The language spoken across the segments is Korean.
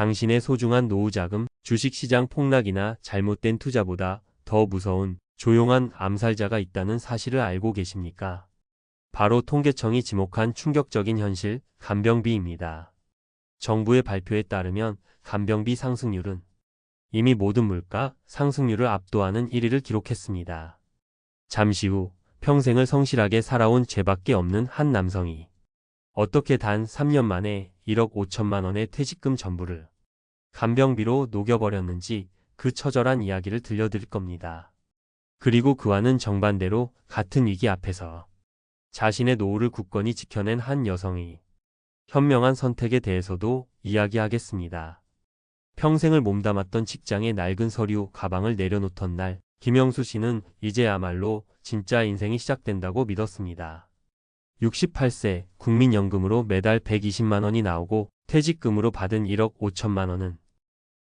당신의 소중한 노후자금, 주식시장 폭락이나 잘못된 투자보다 더 무서운 조용한 암살자가 있다는 사실을 알고 계십니까? 바로 통계청이 지목한 충격적인 현실, 간병비입니다. 정부의 발표에 따르면 간병비 상승률은 이미 모든 물가 상승률을 압도하는 1위를 기록했습니다. 잠시 후 평생을 성실하게 살아온 죄밖에 없는 한 남성이 어떻게 단 3년 만에 1억 5천만 원의 퇴직금 전부를 간병비로 녹여버렸는지 그 처절한 이야기를 들려드릴 겁니다. 그리고 그와는 정반대로 같은 위기 앞에서 자신의 노후를 굳건히 지켜낸 한 여성의 현명한 선택에 대해서도 이야기하겠습니다. 평생을 몸담았던 직장의 낡은 서류 가방을 내려놓던 날, 김영수 씨는 이제야말로 진짜 인생이 시작된다고 믿었습니다. 68세 국민연금으로 매달 120만 원이 나오고 퇴직금으로 받은 1억 5천만 원은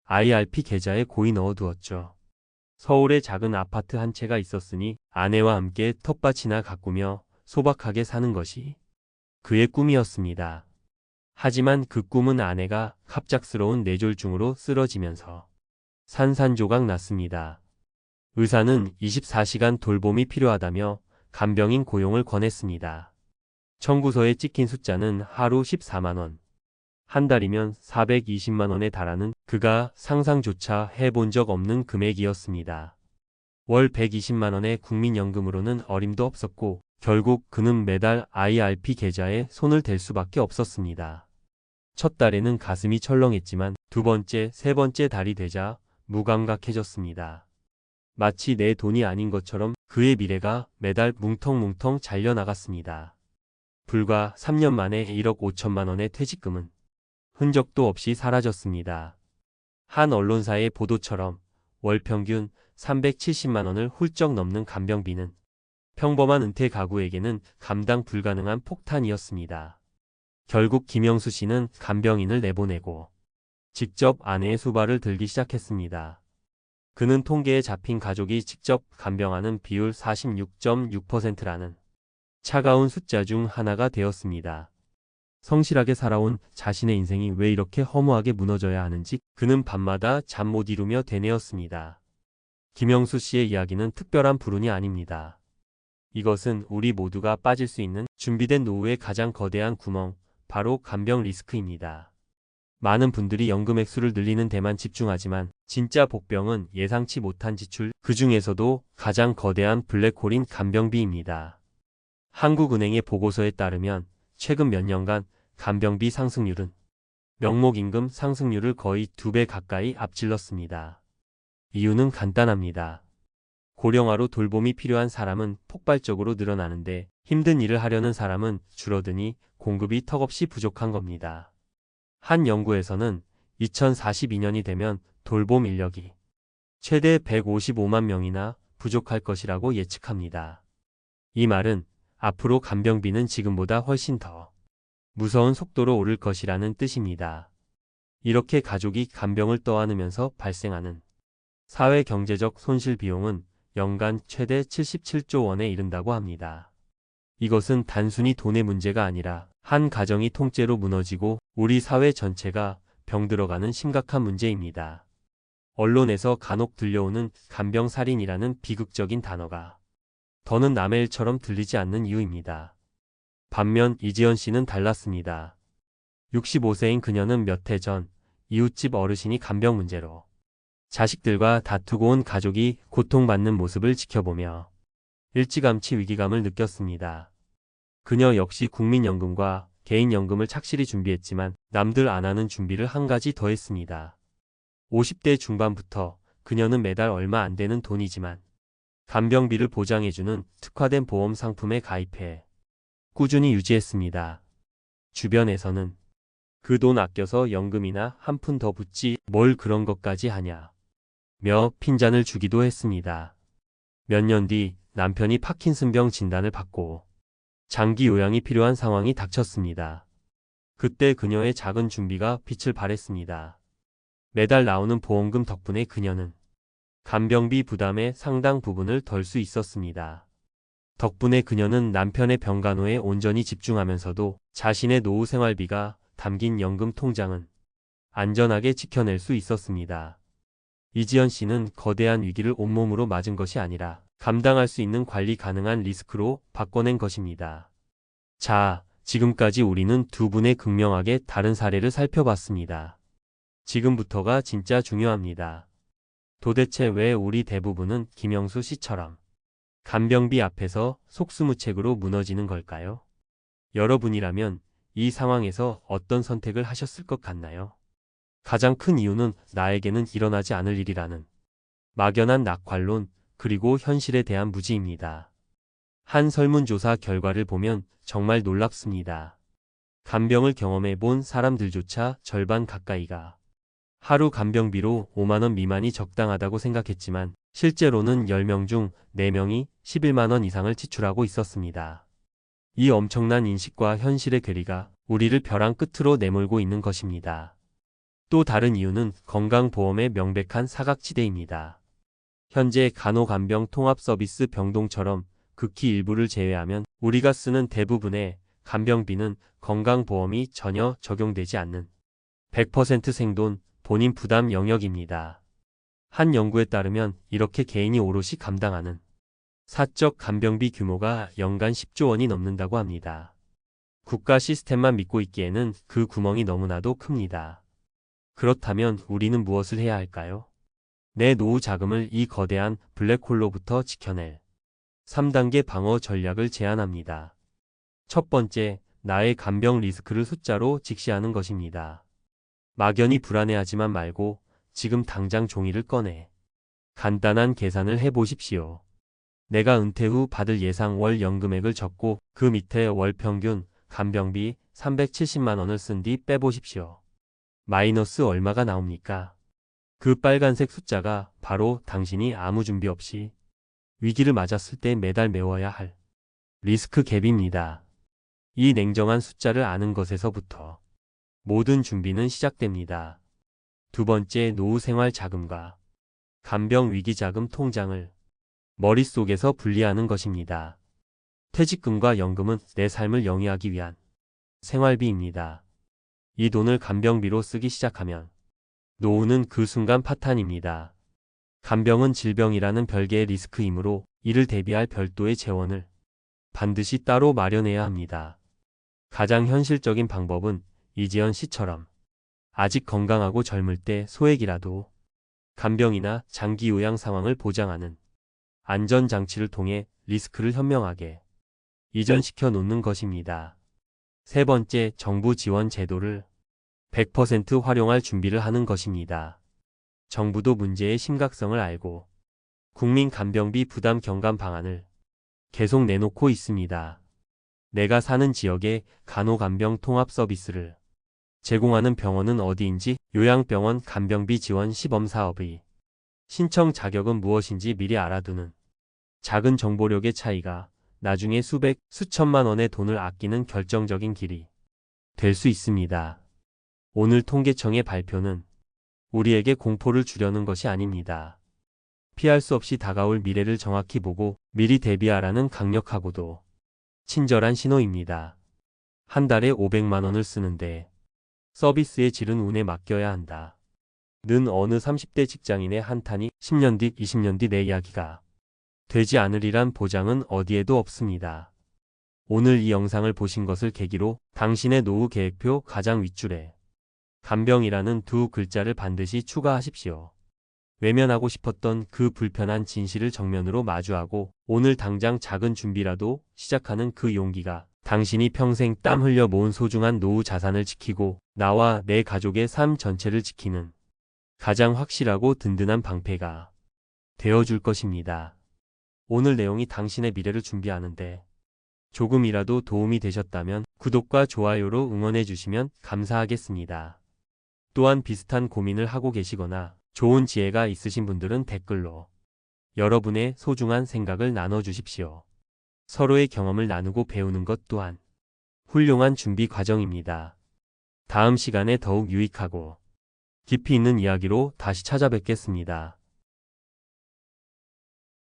IRP 계좌에 고이 넣어두었죠. 서울에 작은 아파트 한 채가 있었으니 아내와 함께 텃밭이나 가꾸며 소박하게 사는 것이 그의 꿈이었습니다. 하지만 그 꿈은 아내가 갑작스러운 뇌졸중으로 쓰러지면서 산산조각 났습니다. 의사는 24시간 돌봄이 필요하다며 간병인 고용을 권했습니다. 청구서에 찍힌 숫자는 하루 14만 원, 한 달이면 420만 원에 달하는 그가 상상조차 해본 적 없는 금액이었습니다. 월 120만 원의 국민연금으로는 어림도 없었고 결국 그는 매달 IRP 계좌에 손을 댈 수밖에 없었습니다. 첫 달에는 가슴이 철렁했지만 두 번째, 세 번째 달이 되자 무감각해졌습니다. 마치 내 돈이 아닌 것처럼 그의 미래가 매달 뭉텅뭉텅 잘려나갔습니다. 불과 3년 만에 1억 5천만 원의 퇴직금은 흔적도 없이 사라졌습니다. 한 언론사의 보도처럼 월 평균 370만 원을 훌쩍 넘는 간병비는 평범한 은퇴 가구에게는 감당 불가능한 폭탄이었습니다. 결국 김영수 씨는 간병인을 내보내고 직접 아내의 수발을 들기 시작했습니다. 그는 통계에 잡힌 가족이 직접 간병하는 비율 46.6%라는 차가운 숫자 중 하나가 되었습니다. 성실하게 살아온 자신의 인생이 왜 이렇게 허무하게 무너져야 하는지 그는 밤마다 잠 못 이루며 되뇌었습니다. 김영수 씨의 이야기는 특별한 불운이 아닙니다. 이것은 우리 모두가 빠질 수 있는 준비된 노후의 가장 거대한 구멍, 바로 간병 리스크입니다. 많은 분들이 연금 액수를 늘리는 데만 집중하지만 진짜 복병은 예상치 못한 지출, 그 중에서도 가장 거대한 블랙홀인 간병비입니다. 한국은행의 보고서에 따르면 최근 몇 년간 간병비 상승률은 명목임금 상승률을 거의 2배 가까이 앞질렀습니다. 이유는 간단합니다. 고령화로 돌봄이 필요한 사람은 폭발적으로 늘어나는데 힘든 일을 하려는 사람은 줄어드니 공급이 턱없이 부족한 겁니다. 한 연구에서는 2042년이 되면 돌봄 인력이 최대 155만 명이나 부족할 것이라고 예측합니다. 이 말은 앞으로 간병비는 지금보다 훨씬 더 무서운 속도로 오를 것이라는 뜻입니다. 이렇게 가족이 간병을 떠안으면서 발생하는 사회경제적 손실 비용은 연간 최대 77조 원에 이른다고 합니다. 이것은 단순히 돈의 문제가 아니라 한 가정이 통째로 무너지고 우리 사회 전체가 병들어가는 심각한 문제입니다. 언론에서 간혹 들려오는 간병살인이라는 비극적인 단어가 더는 남의 일처럼 들리지 않는 이유입니다. 반면 이지연 씨는 달랐습니다. 65세인 그녀는 몇 해 전 이웃집 어르신이 간병 문제로 자식들과 다투고 온 가족이 고통받는 모습을 지켜보며 일찌감치 위기감을 느꼈습니다. 그녀 역시 국민연금과 개인연금을 착실히 준비했지만 남들 안 하는 준비를 한 가지 더 했습니다. 50대 중반부터 그녀는 매달 얼마 안 되는 돈이지만 간병비를 보장해주는 특화된 보험 상품에 가입해 꾸준히 유지했습니다. 주변에서는 그 돈 아껴서 연금이나 한 푼 더 붓지 뭘 그런 것까지 하냐 며 핀잔을 주기도 했습니다. 몇 년 뒤 남편이 파킨슨병 진단을 받고 장기 요양이 필요한 상황이 닥쳤습니다. 그때 그녀의 작은 준비가 빛을 발했습니다. 매달 나오는 보험금 덕분에 그녀는 간병비 부담의 상당 부분을 덜 수 있었습니다. 덕분에 그녀는 남편의 병간호에 온전히 집중하면서도 자신의 노후 생활비가 담긴 연금 통장은 안전하게 지켜낼 수 있었습니다. 이지연 씨는 거대한 위기를 온몸으로 맞은 것이 아니라 감당할 수 있는 관리 가능한 리스크로 바꿔낸 것입니다. 자, 지금까지 우리는 두 분의 극명하게 다른 사례를 살펴봤습니다. 지금부터가 진짜 중요합니다. 도대체 왜 우리 대부분은 김영수 씨처럼 간병비 앞에서 속수무책으로 무너지는 걸까요? 여러분이라면 이 상황에서 어떤 선택을 하셨을 것 같나요? 가장 큰 이유는 나에게는 일어나지 않을 일이라는 막연한 낙관론, 그리고 현실에 대한 무지입니다. 한 설문조사 결과를 보면 정말 놀랍습니다. 간병을 경험해 본 사람들조차 절반 가까이가 하루 간병비로 5만 원 미만이 적당하다고 생각했지만 실제로는 10명 중 4명이 11만 원 이상을 지출하고 있었습니다. 이 엄청난 인식과 현실의 괴리가 우리를 벼랑 끝으로 내몰고 있는 것입니다. 또 다른 이유는 건강보험의 명백한 사각지대입니다. 현재 간호간병 통합서비스 병동처럼 극히 일부를 제외하면 우리가 쓰는 대부분의 간병비는 건강보험이 전혀 적용되지 않는 100% 생돈, 본인 부담 영역입니다. 한 연구에 따르면 이렇게 개인이 오롯이 감당하는 사적 간병비 규모가 연간 10조 원이 넘는다고 합니다. 국가 시스템만 믿고 있기에는 그 구멍이 너무나도 큽니다. 그렇다면 우리는 무엇을 해야 할까요? 내 노후 자금을 이 거대한 블랙홀로부터 지켜낼 3단계 방어 전략을 제안합니다. 첫 번째, 나의 간병 리스크를 숫자로 직시하는 것입니다. 막연히 불안해하지만 말고 지금 당장 종이를 꺼내 간단한 계산을 해보십시오. 내가 은퇴 후 받을 예상 월 연금액을 적고 그 밑에 월 평균 간병비 370만 원을 쓴 뒤 빼보십시오. 마이너스 얼마가 나옵니까? 그 빨간색 숫자가 바로 당신이 아무 준비 없이 위기를 맞았을 때 매달 메워야 할 리스크 갭입니다. 이 냉정한 숫자를 아는 것에서부터 모든 준비는 시작됩니다. 두 번째, 노후 생활 자금과 간병 위기 자금 통장을 머릿속에서 분리하는 것입니다. 퇴직금과 연금은 내 삶을 영위하기 위한 생활비입니다. 이 돈을 간병비로 쓰기 시작하면 노후는 그 순간 파탄입니다. 간병은 질병이라는 별개의 리스크이므로 이를 대비할 별도의 재원을 반드시 따로 마련해야 합니다. 가장 현실적인 방법은 이지연 씨처럼 아직 건강하고 젊을 때 소액이라도 간병이나 장기 요양 상황을 보장하는 안전장치를 통해 리스크를 현명하게 이전시켜 놓는 것입니다. 세 번째, 정부 지원 제도를 100% 활용할 준비를 하는 것입니다. 정부도 문제의 심각성을 알고 국민 간병비 부담 경감 방안을 계속 내놓고 있습니다. 내가 사는 지역에 간호간병 통합 서비스를 제공하는 병원은 어디인지, 요양병원 간병비 지원 시범 사업의 신청 자격은 무엇인지 미리 알아두는 작은 정보력의 차이가 나중에 수백, 수천만 원의 돈을 아끼는 결정적인 길이 될 수 있습니다. 오늘 통계청의 발표는 우리에게 공포를 주려는 것이 아닙니다. 피할 수 없이 다가올 미래를 정확히 보고 미리 대비하라는 강력하고도 친절한 신호입니다. 한 달에 500만 원을 쓰는데 서비스의 질은 운에 맡겨야 한다. 는 어느 30대 직장인의 한탄이 10년 뒤, 20년 뒤 내 이야기가 되지 않으리란 보장은 어디에도 없습니다. 오늘 이 영상을 보신 것을 계기로 당신의 노후 계획표 가장 윗줄에 간병이라는 두 글자를 반드시 추가하십시오. 외면하고 싶었던 그 불편한 진실을 정면으로 마주하고 오늘 당장 작은 준비라도 시작하는 그 용기가 당신이 평생 땀 흘려 모은 소중한 노후 자산을 지키고 나와 내 가족의 삶 전체를 지키는 가장 확실하고 든든한 방패가 되어줄 것입니다. 오늘 내용이 당신의 미래를 준비하는데 조금이라도 도움이 되셨다면 구독과 좋아요로 응원해 주시면 감사하겠습니다. 또한 비슷한 고민을 하고 계시거나 좋은 지혜가 있으신 분들은 댓글로 여러분의 소중한 생각을 나눠주십시오. 서로의 경험을 나누고 배우는 것 또한 훌륭한 준비 과정입니다. 다음 시간에 더욱 유익하고 깊이 있는 이야기로 다시 찾아뵙겠습니다.